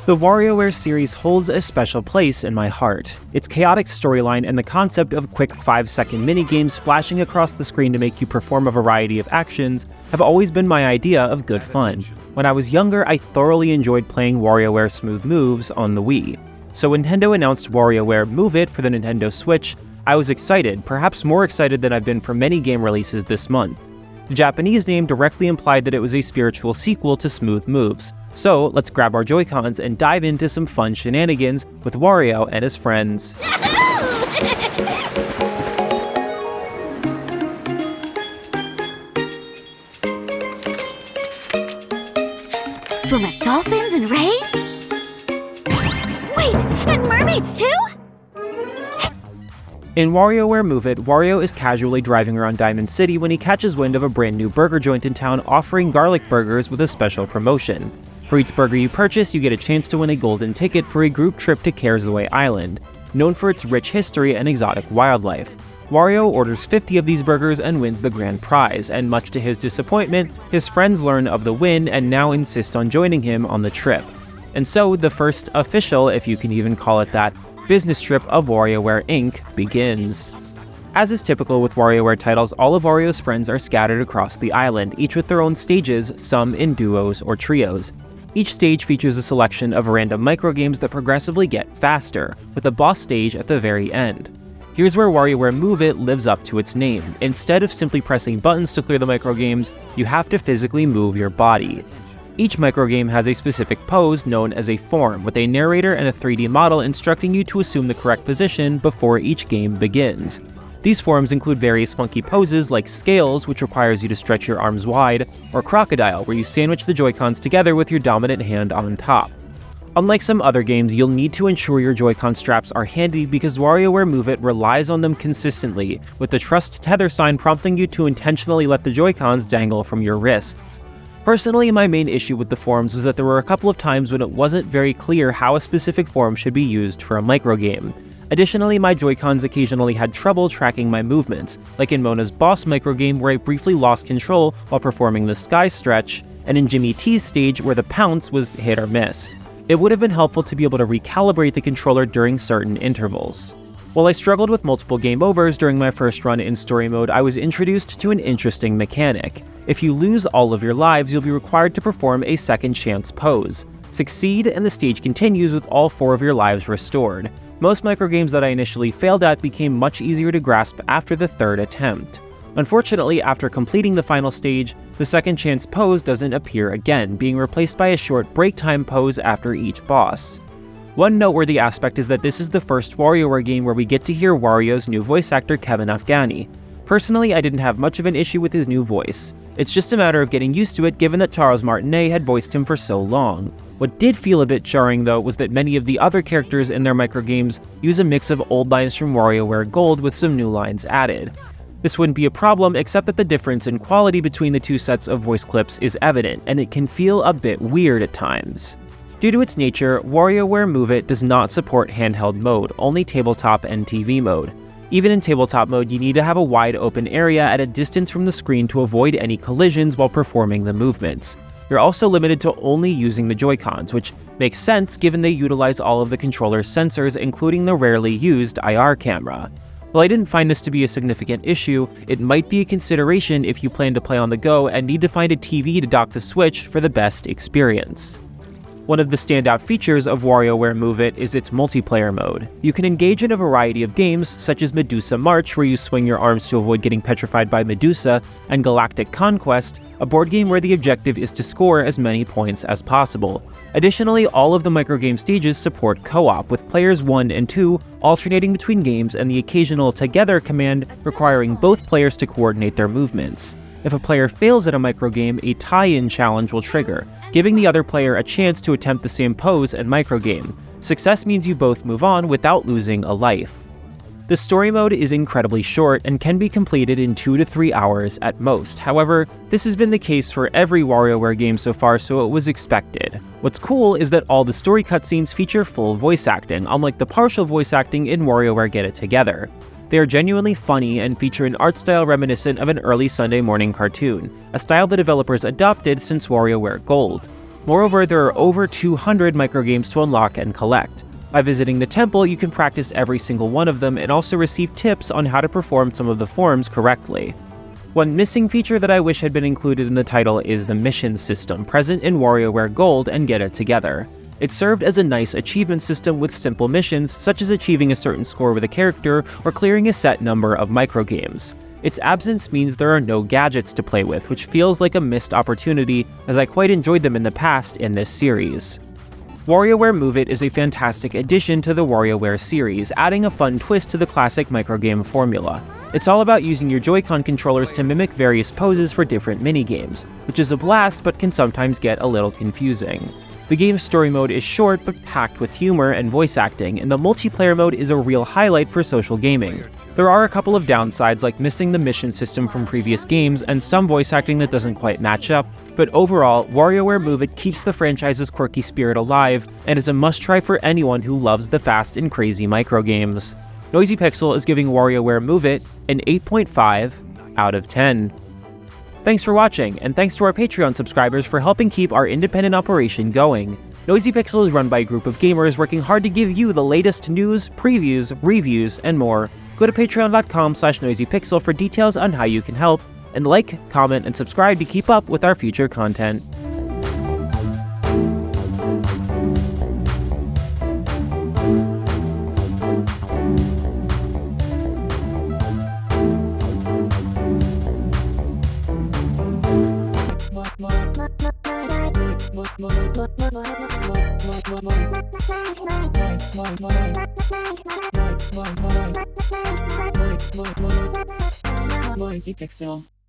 The WarioWare series holds a special place in my heart. Its chaotic storyline and the concept of quick 5-second minigames flashing across the screen to make you perform a variety of actions have always been my idea of good fun. When I was younger, I thoroughly enjoyed playing WarioWare Smooth Moves on the Wii. So when Nintendo announced WarioWare Move It for the Nintendo Switch, I was excited, perhaps more excited than I've been for many game releases this month. The Japanese name directly implied that it was a spiritual sequel to Smooth Moves. So let's grab our Joy-Cons and dive into some fun shenanigans with Wario and his friends. Swim with dolphins and rays? Wait, and mermaids too? In WarioWare Move It, Wario is casually driving around Diamond City when he catches wind of a brand new burger joint in town offering garlic burgers with a special promotion. For each burger you purchase, you get a chance to win a golden ticket for a group trip to Caresaway Island, known for its rich history and exotic wildlife. Wario orders 50 of these burgers and wins the grand prize, and much to his disappointment, his friends learn of the win and now insist on joining him on the trip. And so, the first official, if you can even call it that, business trip of WarioWare Inc. begins. As is typical with WarioWare titles, all of Wario's friends are scattered across the island, each with their own stages, some in duos or trios. Each stage features a selection of random microgames that progressively get faster, with a boss stage at the very end. Here's where WarioWare Move It lives up to its name. Instead of simply pressing buttons to clear the microgames, you have to physically move your body. Each microgame has a specific pose known as a form, with a narrator and a 3D model instructing you to assume the correct position before each game begins. These forms include various funky poses like Scales, which requires you to stretch your arms wide, or Crocodile, where you sandwich the Joy-Cons together with your dominant hand on top. Unlike some other games, you'll need to ensure your Joy-Con straps are handy because WarioWare Move It relies on them consistently, with the trust tether sign prompting you to intentionally let the Joy-Cons dangle from your wrists. Personally, my main issue with the forms was that there were a couple of times when it wasn't very clear how a specific form should be used for a microgame. Additionally, my Joy-Cons occasionally had trouble tracking my movements, like in Mona's boss microgame where I briefly lost control while performing the Sky Stretch, and in Jimmy T's stage where the pounce was hit or miss. It would have been helpful to be able to recalibrate the controller during certain intervals. While I struggled with multiple game overs during my first run in story mode, I was introduced to an interesting mechanic. If you lose all of your lives, you'll be required to perform a second chance pose. Succeed, and the stage continues with all 4 of your lives restored. Most microgames that I initially failed at became much easier to grasp after the 3rd attempt. Unfortunately, after completing the final stage, the second chance pose doesn't appear again, being replaced by a short break time pose after each boss. One noteworthy aspect is that this is the first WarioWare game where we get to hear Wario's new voice actor Kevin Afghani. Personally, I didn't have much of an issue with his new voice. It's just a matter of getting used to it given that Charles Martinet had voiced him for so long. What did feel a bit jarring though was that many of the other characters in their microgames use a mix of old lines from WarioWare Gold with some new lines added. This wouldn't be a problem except that the difference in quality between the 2 sets of voice clips is evident, and it can feel a bit weird at times. Due to its nature, WarioWare Move It does not support handheld mode, only tabletop and TV mode. Even in tabletop mode, you need to have a wide open area at a distance from the screen to avoid any collisions while performing the movements. You're also limited to only using the Joy-Cons, which makes sense given they utilize all of the controller's sensors, including the rarely used IR camera. While I didn't find this to be a significant issue, it might be a consideration if you plan to play on the go and need to find a TV to dock the Switch for the best experience. One of the standout features of WarioWare Move It is its multiplayer mode. You can engage in a variety of games, such as Medusa March, where you swing your arms to avoid getting petrified by Medusa, and Galactic Conquest, a board game where the objective is to score as many points as possible. Additionally, all of the microgame stages support co-op, with players 1 and 2 alternating between games and the occasional together command requiring both players to coordinate their movements. If a player fails at a microgame, a tie-in challenge will trigger, giving the other player a chance to attempt the same pose and microgame. Success means you both move on without losing a life. The story mode is incredibly short and can be completed in 2 to 3 hours at most. However, this has been the case for every WarioWare game so far, so it was expected. What's cool is that all the story cutscenes feature full voice acting, unlike the partial voice acting in WarioWare Get It Together. They are genuinely funny and feature an art style reminiscent of an early Sunday morning cartoon, a style the developers adopted since WarioWare Gold. Moreover, there are over 200 microgames to unlock and collect. By visiting the temple, you can practice every single one of them and also receive tips on how to perform some of the forms correctly. One missing feature that I wish had been included in the title is the mission system, present in WarioWare Gold and Get It Together. It served as a nice achievement system with simple missions, such as achieving a certain score with a character or clearing a set number of microgames. Its absence means there are no gadgets to play with, which feels like a missed opportunity, as I quite enjoyed them in the past in this series. WarioWare Move It is a fantastic addition to the WarioWare series, adding a fun twist to the classic microgame formula. It's all about using your Joy-Con controllers to mimic various poses for different minigames, which is a blast but can sometimes get a little confusing. The game's story mode is short but packed with humor and voice acting, and the multiplayer mode is a real highlight for social gaming. There are a couple of downsides, like missing the mission system from previous games and some voice acting that doesn't quite match up, but overall, WarioWare Move It keeps the franchise's quirky spirit alive and is a must-try for anyone who loves the fast and crazy microgames. Noisy Pixel is giving WarioWare Move It an 8.5 out of 10. Thanks for watching, and thanks to our Patreon subscribers for helping keep our independent operation going. Noisy Pixel is run by a group of gamers working hard to give you the latest news, previews, reviews, and more. Go to patreon.com/noisypixel for details on how you can help, and like, comment, and subscribe to keep up with our future content. Noisy Pixel.